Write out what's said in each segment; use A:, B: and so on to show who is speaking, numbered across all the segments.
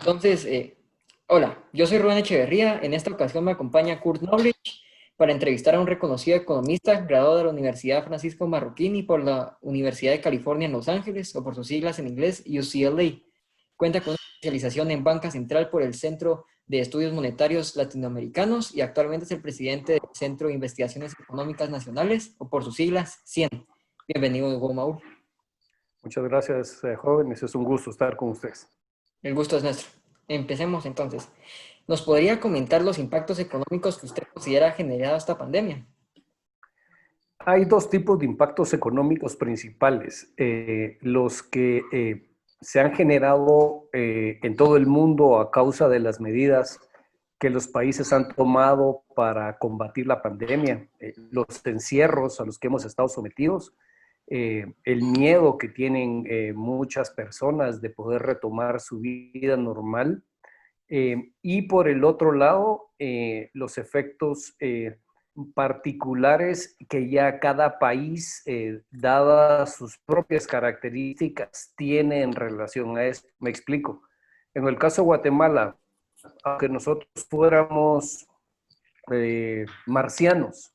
A: Entonces, hola, yo soy Rubén Echeverría. En esta ocasión me acompaña Kurt Knowledge para entrevistar a un reconocido economista graduado de la Universidad Francisco Marroquín por la Universidad de California en Los Ángeles, o por sus siglas en inglés, UCLA. Cuenta con una especialización en banca central por el Centro de Estudios Monetarios Latinoamericanos y actualmente es el presidente del Centro de Investigaciones Económicas Nacionales, o por sus siglas, CIEN. Bienvenido, Hugo Maur.
B: Muchas gracias, jóvenes. Es un gusto estar con ustedes.
A: El gusto es nuestro. Empecemos entonces. ¿Nos podría comentar los impactos económicos que usted considera ha generado esta pandemia?
B: Hay dos tipos de impactos económicos principales. Los que se han generado en todo el mundo a causa de las medidas que los países han tomado para combatir la pandemia, los encierros a los que hemos estado sometidos, el miedo que tienen muchas personas de poder retomar su vida normal. Y por el otro lado, los efectos particulares que ya cada país, dadas sus propias características, tiene en relación a esto. Me explico. En el caso de Guatemala, aunque nosotros fuéramos marcianos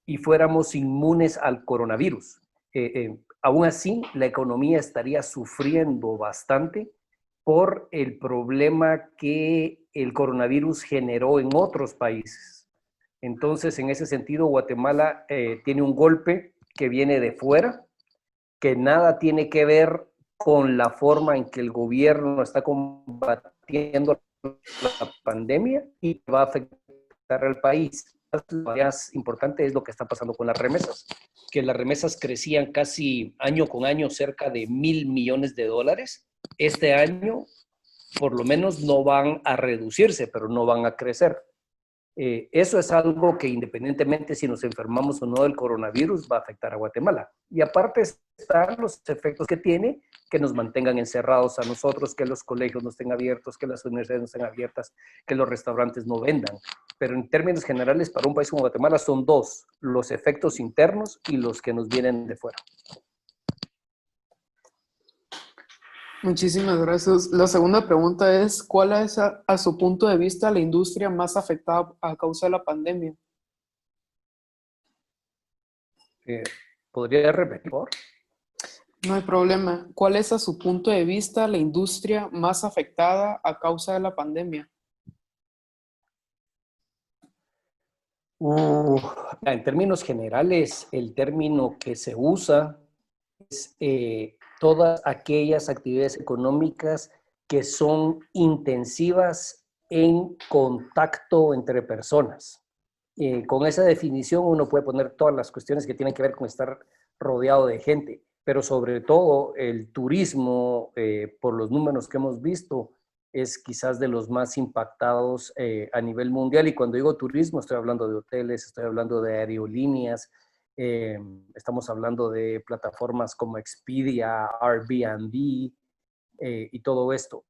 B: y fuéramos inmunes al coronavirus, aún así la economía estaría sufriendo bastante por el problema que el coronavirus generó en otros países. Entonces, en ese sentido, Guatemala tiene un golpe que viene de fuera, que nada tiene que ver con la forma en que el gobierno está combatiendo la pandemia y va a afectar al país. Lo más importante es lo que está pasando con las remesas, que las remesas crecían casi año con año cerca de $1,000 millones. Este año por lo menos no van a reducirse, pero no van a crecer. Eso es algo que independientemente si nos enfermamos o no del coronavirus va a afectar a Guatemala. Y aparte están los efectos que tiene, que nos mantengan encerrados a nosotros, que los colegios no estén abiertos, que las universidades no estén abiertas, que los restaurantes no vendan. Pero en términos generales, para un país como Guatemala son dos, los efectos internos y los que nos vienen de fuera.
C: Muchísimas gracias. La segunda pregunta es, ¿cuál es a su punto de vista la industria más afectada a causa de la pandemia?
B: ¿Podría repetir, por favor?
C: No hay problema. ¿Cuál es a su punto de vista la industria más afectada a causa de la pandemia?
B: En términos generales, el término que se usa es todas aquellas actividades económicas que son intensivas en contacto entre personas. Con esa definición uno puede poner todas las cuestiones que tienen que ver con estar rodeado de gente, pero sobre todo el turismo, por los números que hemos visto, es quizás de los más impactados a nivel mundial. Y cuando digo turismo, estoy hablando de hoteles, estoy hablando de aerolíneas, eh, estamos hablando de plataformas como Expedia, Airbnb y todo esto.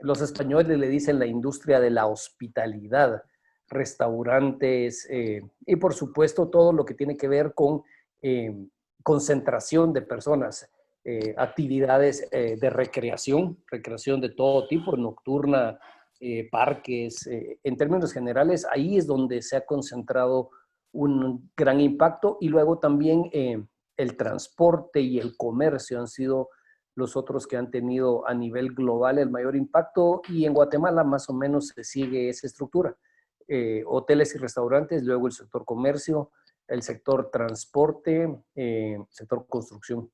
B: Los españoles le dicen la industria de la hospitalidad, restaurantes y por supuesto todo lo que tiene que ver con concentración de personas, actividades de recreación, recreación de todo tipo, nocturna, parques. En términos generales, ahí es donde se ha concentrado un gran impacto y luego también el transporte y el comercio han sido los otros que han tenido a nivel global el mayor impacto y en Guatemala más o menos se sigue esa estructura. Hoteles y restaurantes, luego el sector comercio, el sector transporte, sector construcción.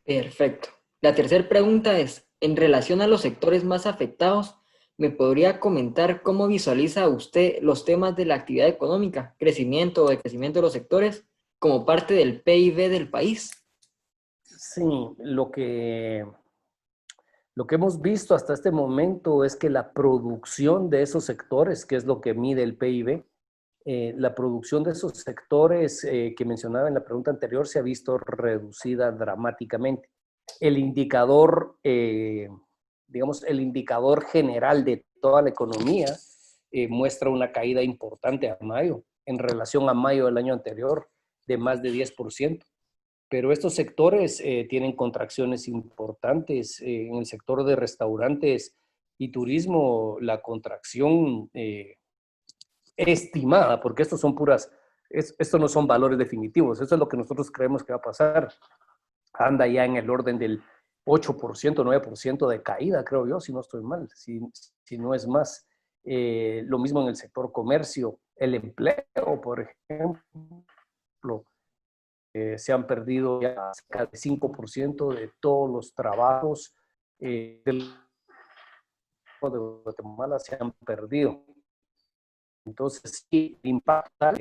A: Perfecto. La tercera pregunta es, en relación a los sectores más afectados, ¿me podría comentar cómo visualiza usted los temas de la actividad económica, crecimiento o decrecimiento de los sectores, como parte del PIB del país?
B: Sí, lo que hemos visto hasta este momento es que la producción de esos sectores, que es lo que mide el PIB, la producción de esos sectores que mencionaba en la pregunta anterior se ha visto reducida dramáticamente. El indicador, digamos, el indicador general de toda la economía muestra una caída importante a mayo, en relación a mayo del año anterior, de más de 10%. pero estos sectores tienen contracciones importantes. En el sector de restaurantes y turismo, la contracción estimada, porque estos son estos no son valores definitivos, esto es lo que nosotros creemos que va a pasar, anda ya en el orden del 8%, 9% de caída, creo yo, si no estoy mal, si no es más. Lo mismo en el sector comercio, el empleo, por ejemplo, se han perdido ya cerca del 5% de todos los trabajos de Guatemala se han perdido. Entonces, sí, impacta.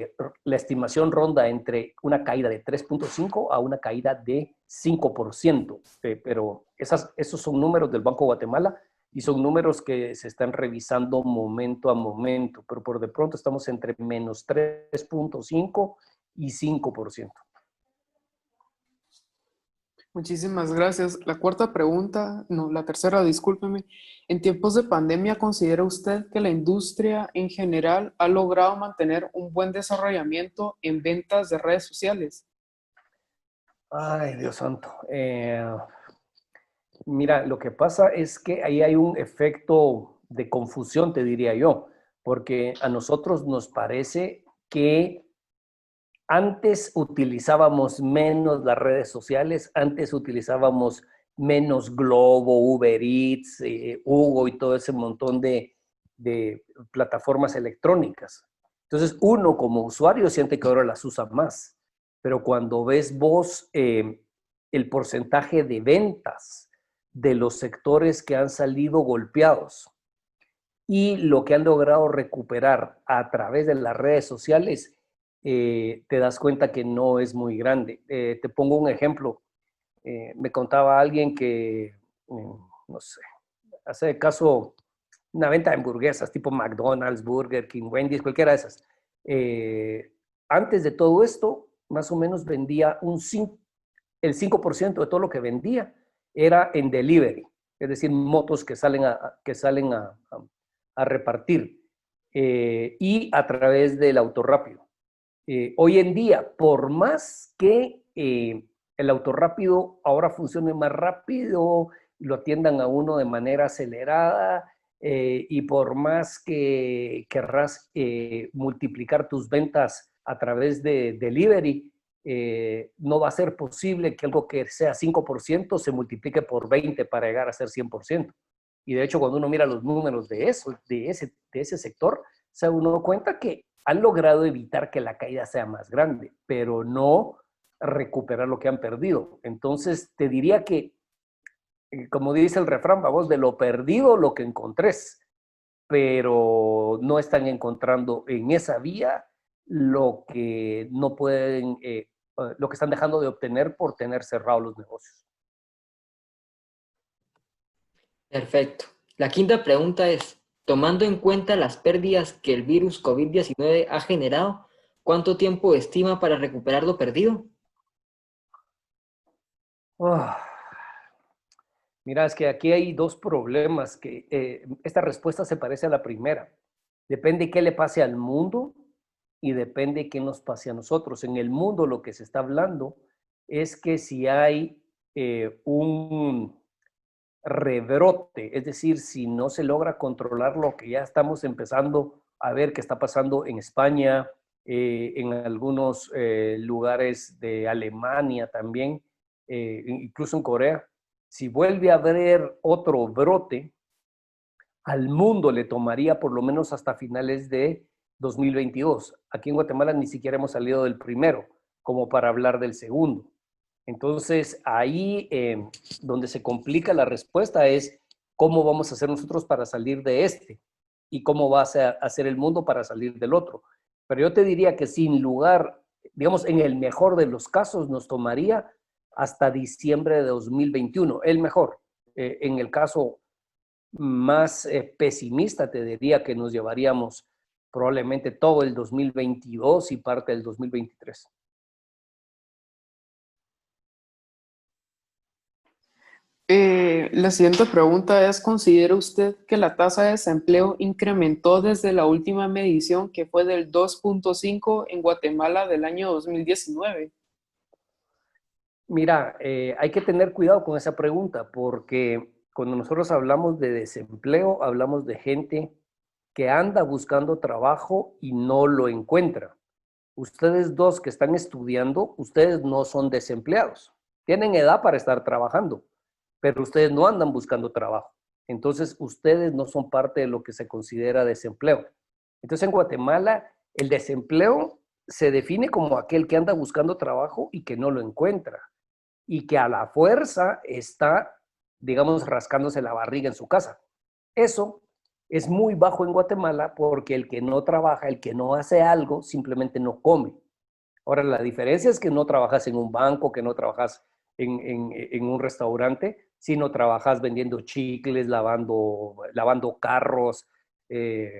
B: La estimación ronda entre una caída de 3.5 a una caída de 5%. Pero esos son números del Banco de Guatemala y son números que se están revisando momento a momento. Pero por de pronto estamos entre menos 3.5 y 5%.
C: Muchísimas gracias. La cuarta pregunta, no, la tercera, discúlpeme. ¿En tiempos de pandemia considera usted que la industria en general ha logrado mantener un buen desarrollamiento en ventas de redes sociales?
B: Ay, Dios santo. Mira, lo que pasa es que ahí hay un efecto de confusión, te diría yo, porque a nosotros nos parece que antes utilizábamos menos las redes sociales, antes utilizábamos menos Globo, Uber Eats, Hugo y todo ese montón de plataformas electrónicas. Entonces uno como usuario siente que ahora las usa más, pero cuando ves vos el porcentaje de ventas de los sectores que han salido golpeados y lo que han logrado recuperar a través de las redes sociales, te das cuenta que no es muy grande. Te pongo un ejemplo. Me contaba alguien que, no sé, hace caso una venta de hamburguesas tipo McDonald's, Burger King, Wendy's, cualquiera de esas. Antes de todo esto, más o menos vendía el 5% de todo lo que vendía era en delivery, es decir, motos que salen a repartir y a través del autorrápido. Hoy en día, por más que el autorrápido ahora funcione más rápido, lo atiendan a uno de manera acelerada y por más que querrás multiplicar tus ventas a través de delivery, no va a ser posible que algo que sea 5% se multiplique por 20 para llegar a ser 100%. Y de hecho, cuando uno mira los números de ese sector, se da uno cuenta que han logrado evitar que la caída sea más grande, pero no recuperar lo que han perdido. Entonces, te diría que, como dice el refrán, vamos, de lo perdido lo que encontres, pero no están encontrando en esa vía lo que no pueden, lo que están dejando de obtener por tener cerrados los negocios.
A: Perfecto. La quinta pregunta es, tomando en cuenta las pérdidas que el virus COVID-19 ha generado, ¿cuánto tiempo estima para recuperar lo perdido?
B: Mira, es que aquí hay dos problemas, que esta respuesta se parece a la primera. Depende qué le pase al mundo y depende qué nos pase a nosotros. En el mundo lo que se está hablando es que si hay un rebrote, es decir, si no se logra controlar lo que ya estamos empezando a ver que está pasando en España, en algunos lugares de Alemania también, incluso en Corea, si vuelve a haber otro brote, al mundo le tomaría por lo menos hasta finales de 2022. Aquí en Guatemala ni siquiera hemos salido del primero, como para hablar del segundo. Entonces, ahí donde se complica la respuesta es cómo vamos a hacer nosotros para salir de este y cómo va a hacer el mundo para salir del otro. Pero yo te diría que sin lugar, digamos, en el mejor de los casos nos tomaría hasta diciembre de 2021, el mejor. En el caso más pesimista, te diría que nos llevaríamos probablemente todo el 2022 y parte del 2023.
C: La siguiente pregunta es, ¿considera usted que la tasa de desempleo incrementó desde la última medición que fue del 2.5 en Guatemala del año 2019?
B: Mira, hay que tener cuidado con esa pregunta porque cuando nosotros hablamos de desempleo, hablamos de gente que anda buscando trabajo y no lo encuentra. Ustedes dos que están estudiando, ustedes no son desempleados. Tienen edad para estar trabajando, pero ustedes no andan buscando trabajo. Entonces, ustedes no son parte de lo que se considera desempleo. Entonces, en Guatemala, el desempleo se define como aquel que anda buscando trabajo y que no lo encuentra y que a la fuerza está, digamos, rascándose la barriga en su casa. Eso es muy bajo en Guatemala porque el que no trabaja, el que no hace algo, simplemente no come. Ahora, la diferencia es que no trabajas en un banco, que no trabajas en un restaurante, sino trabajas vendiendo chicles, lavando carros,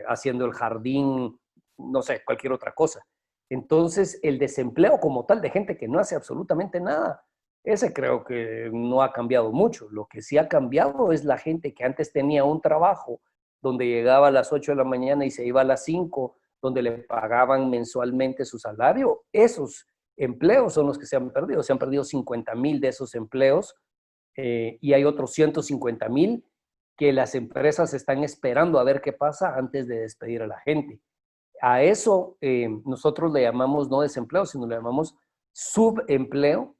B: haciendo el jardín, no sé, cualquier otra cosa. Entonces, el desempleo como tal de gente que no hace absolutamente nada, ese creo que no ha cambiado mucho. Lo que sí ha cambiado es la gente que antes tenía un trabajo donde llegaba a las 8 de la mañana y se iba a las 5, donde le pagaban mensualmente su salario. Esos empleos son los que se han perdido 50,000 de esos empleos y hay otros 150,000 que las empresas están esperando a ver qué pasa antes de despedir a la gente. A eso nosotros le llamamos no desempleo, sino le llamamos subempleo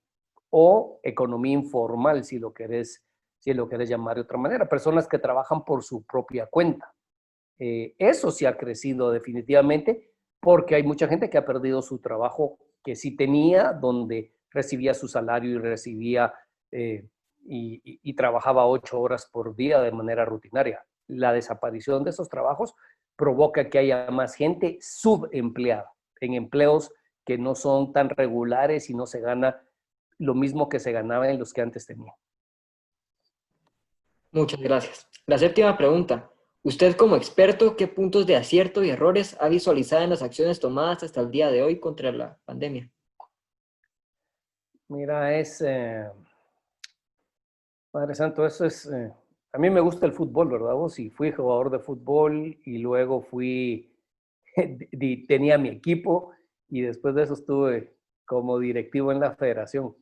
B: o economía informal, si lo querés llamar de otra manera. Personas que trabajan por su propia cuenta. Eso sí ha crecido definitivamente porque hay mucha gente que ha perdido su trabajo que sí tenía, donde recibía su salario y recibía y trabajaba 8 horas por día de manera rutinaria. La desaparición de esos trabajos provoca que haya más gente subempleada en empleos que no son tan regulares y no se gana lo mismo que se ganaba en los que antes tenía.
A: Muchas gracias. La séptima pregunta. Usted como experto, ¿qué puntos de acierto y errores ha visualizado en las acciones tomadas hasta el día de hoy contra la pandemia?
B: Mira, Padre Santo, a mí me gusta el fútbol, ¿verdad vos? Y fui jugador de fútbol y luego tenía mi equipo y después de eso estuve como directivo en la federación.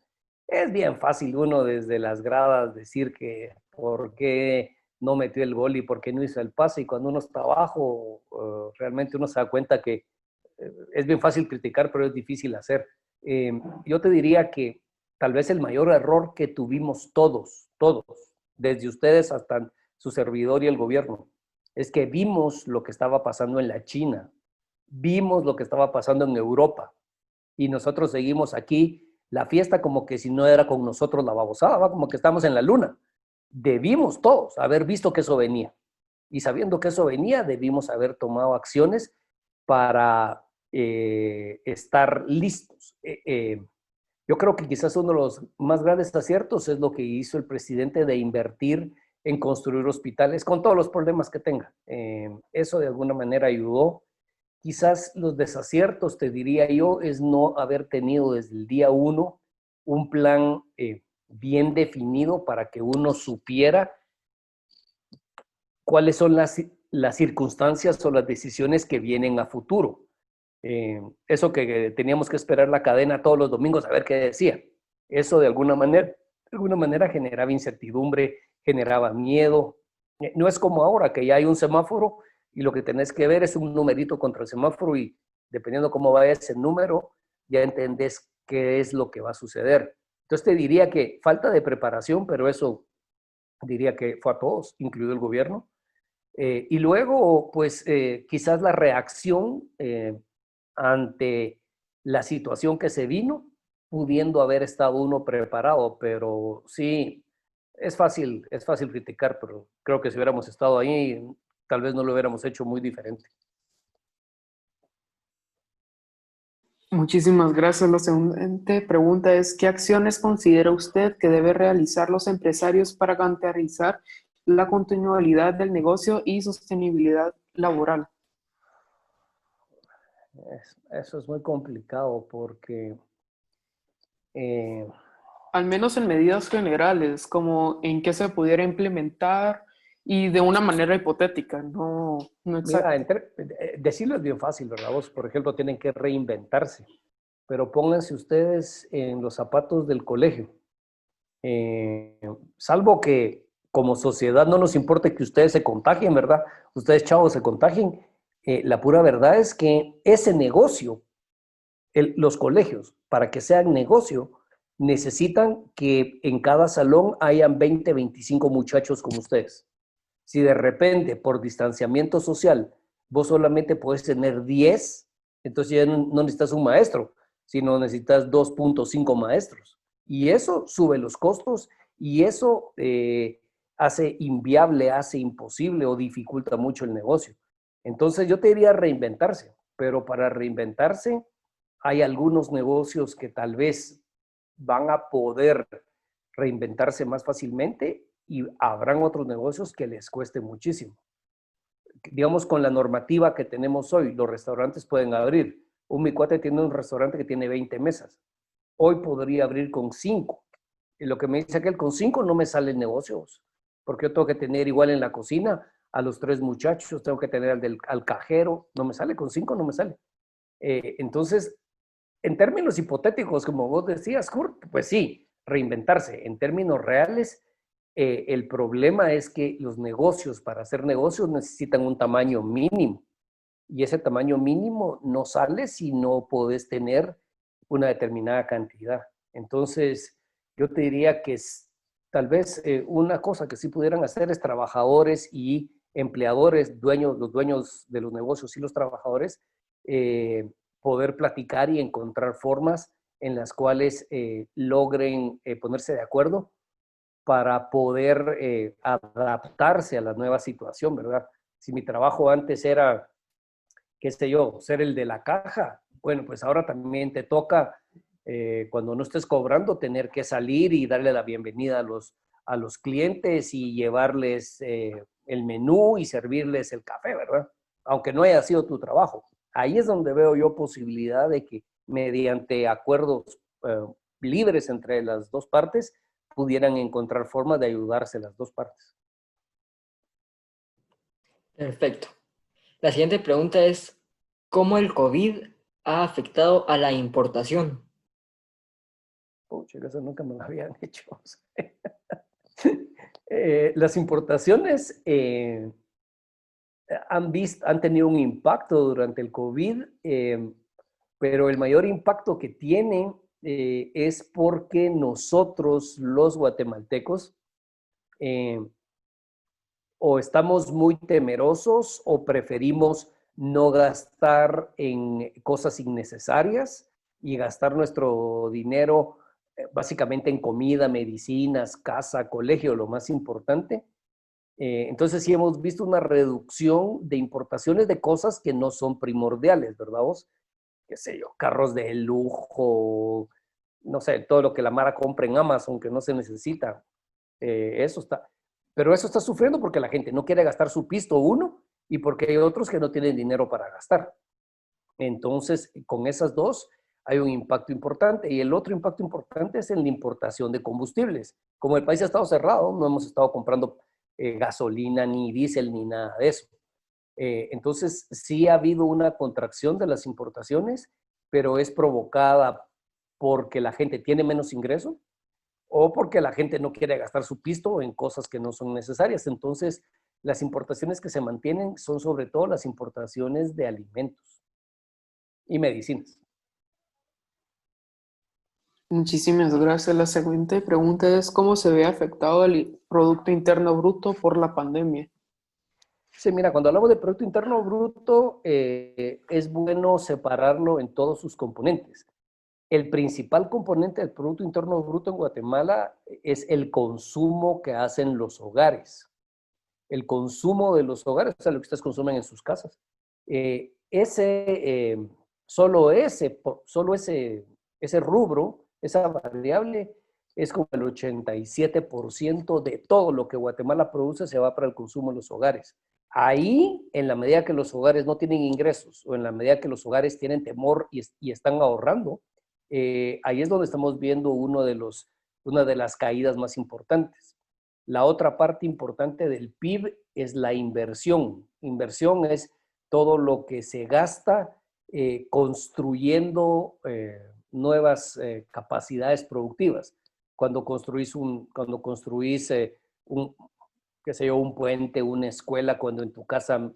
B: Es bien fácil uno desde las gradas decir que por qué no metió el gol y por qué no hizo el pase y cuando uno está abajo, realmente uno se da cuenta que es bien fácil criticar, pero es difícil hacer. Yo te diría que tal vez el mayor error que tuvimos todos, desde ustedes hasta su servidor y el gobierno, es que vimos lo que estaba pasando en la China, vimos lo que estaba pasando en Europa y nosotros seguimos aquí la fiesta como que si no era con nosotros la babosada, ¿va? Como que estamos en la luna. Debimos todos haber visto que eso venía y sabiendo que eso venía, debimos haber tomado acciones para estar listos. Yo creo que quizás uno de los más grandes aciertos es lo que hizo el presidente de invertir en construir hospitales con todos los problemas que tenga. Eso de alguna manera ayudó. Quizás los desaciertos, te diría yo, es no haber tenido desde el día uno un plan bien definido para que uno supiera cuáles son las circunstancias o las decisiones que vienen a futuro. Eso que teníamos que esperar la cadena todos los domingos a ver qué decía. Eso de alguna manera generaba incertidumbre, generaba miedo. No es como ahora que ya hay un semáforo y lo que tenés que ver es un numerito contra el semáforo y dependiendo cómo vaya ese número, ya entendés qué es lo que va a suceder. Entonces te diría que falta de preparación, pero eso diría que fue a todos, incluido el gobierno. Y luego, pues quizás la reacción ante la situación que se vino, pudiendo haber estado uno preparado, pero sí, es fácil criticar, pero creo que si hubiéramos estado ahí, tal vez no lo hubiéramos hecho muy diferente.
C: Muchísimas gracias. La siguiente pregunta es, ¿qué acciones considera usted que debe realizar los empresarios para garantizar la continuidad del negocio y sostenibilidad laboral?
B: Eso es muy complicado porque eh,
C: Al menos en medidas generales, como en qué se pudiera implementar y de una manera hipotética, no
B: mira,
C: exacta.
B: decirlo es bien fácil, ¿verdad? Vos, por ejemplo, tienen que reinventarse. pero pónganse ustedes en los zapatos del colegio. Salvo que como sociedad no nos importe que ustedes se contagien, ¿verdad? Ustedes, chavos, se contagien. La pura verdad es que ese negocio, los colegios, para que sean negocio, necesitan que en cada salón hayan 20, 25 muchachos como ustedes. Si de repente, por distanciamiento social, vos solamente podés tener 10, entonces ya no necesitas un maestro, sino necesitas 2.5 maestros. Y eso sube los costos y eso hace inviable, hace imposible o dificulta mucho el negocio. Entonces yo te diría reinventarse, pero para reinventarse hay algunos negocios que tal vez van a poder reinventarse más fácilmente y habrán otros negocios que les cueste muchísimo. Digamos, con la normativa que tenemos hoy, los restaurantes pueden abrir. Mi cuate tiene un restaurante que tiene 20 mesas. Hoy podría abrir con 5. Y lo que me dice aquel, con 5 no me salen negocios, porque yo tengo que tener igual en la cocina a los 3 muchachos, tengo que tener al cajero, no me sale, con 5 no me sale. Entonces, en términos hipotéticos, como vos decías, Kurt, pues sí, reinventarse. En términos reales, el problema es que los negocios, para hacer negocios, necesitan un tamaño mínimo. Y ese tamaño mínimo no sale si no podés tener una determinada cantidad. Entonces, yo te diría que tal vez una cosa que sí pudieran hacer es trabajadores y empleadores, los dueños de los negocios y los trabajadores, poder platicar y encontrar formas en las cuales logren ponerse de acuerdo para poder adaptarse a la nueva situación, ¿verdad? Si mi trabajo antes era, qué sé yo, ser el de la caja, bueno, pues ahora también te toca, cuando no estés cobrando, tener que salir y darle la bienvenida a los clientes y llevarles el menú y servirles el café, ¿verdad? Aunque no haya sido tu trabajo. Ahí es donde veo yo posibilidad de que mediante acuerdos libres entre las dos partes pudieran encontrar formas de ayudarse las dos partes.
A: Perfecto. La siguiente pregunta es, ¿cómo el COVID ha afectado a la importación?
B: Pucha, eso nunca me lo habían hecho. Las importaciones han tenido un impacto durante el COVID, pero el mayor impacto que tienen es porque nosotros, los guatemaltecos, o estamos muy temerosos o preferimos no gastar en cosas innecesarias y gastar nuestro dinero básicamente en comida, medicinas, casa, colegio, lo más importante. Entonces sí hemos visto una reducción de importaciones de cosas que no son primordiales, ¿verdad vos? Qué sé yo, carros de lujo, no sé, todo lo que la Mara compra en Amazon que no se necesita. Eso está. Pero eso está sufriendo porque la gente no quiere gastar su pisto uno y porque hay otros que no tienen dinero para gastar. Entonces, con esas dos hay un impacto importante. Y el otro impacto importante es en la importación de combustibles. Como el país ha estado cerrado, no hemos estado comprando gasolina, ni diésel, ni nada de eso. Entonces, sí ha habido una contracción de las importaciones, pero es provocada porque la gente tiene menos ingreso o porque la gente no quiere gastar su pisto en cosas que no son necesarias. Entonces, las importaciones que se mantienen son sobre todo las importaciones de alimentos y medicinas.
C: Muchísimas gracias. La siguiente pregunta es, ¿cómo se ve afectado el Producto Interno Bruto por la pandemia?
B: Sí, mira, cuando hablamos de Producto Interno Bruto, es bueno separarlo en todos sus componentes. El principal componente del Producto Interno Bruto en Guatemala es el consumo que hacen los hogares. El consumo de los hogares, o sea, lo que ustedes consumen en sus casas. Ese rubro, esa variable, es como el 87% de todo lo que Guatemala produce se va para el consumo de los hogares. Ahí, en la medida que los hogares no tienen ingresos o en la medida que los hogares tienen temor y están ahorrando, ahí es donde estamos viendo una de las caídas más importantes. La otra parte importante del PIB es la inversión. Inversión es todo lo que se gasta construyendo nuevas capacidades productivas. Cuando construís qué sé yo, un puente, una escuela, cuando en tu casa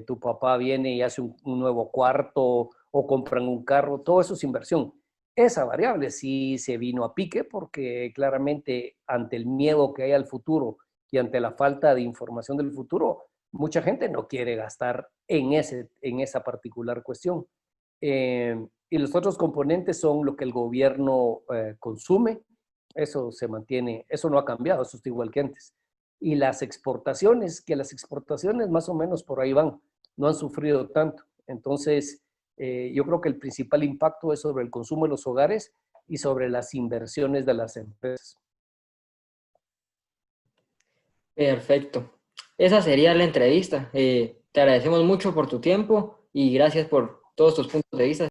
B: tu papá viene y hace un nuevo cuarto o compran un carro, todo eso es inversión. Esa variable sí se vino a pique porque claramente ante el miedo que hay al futuro y ante la falta de información del futuro, mucha gente no quiere gastar en esa particular cuestión. Y los otros componentes son lo que el gobierno consume, eso se mantiene, eso no ha cambiado, eso está igual que antes. Y las exportaciones, que las exportaciones más o menos por ahí van, no han sufrido tanto. Entonces, yo creo que el principal impacto es sobre el consumo de los hogares y sobre las inversiones de las empresas.
A: Perfecto. Esa sería la entrevista. Te agradecemos mucho por tu tiempo y gracias por todos tus puntos de vista.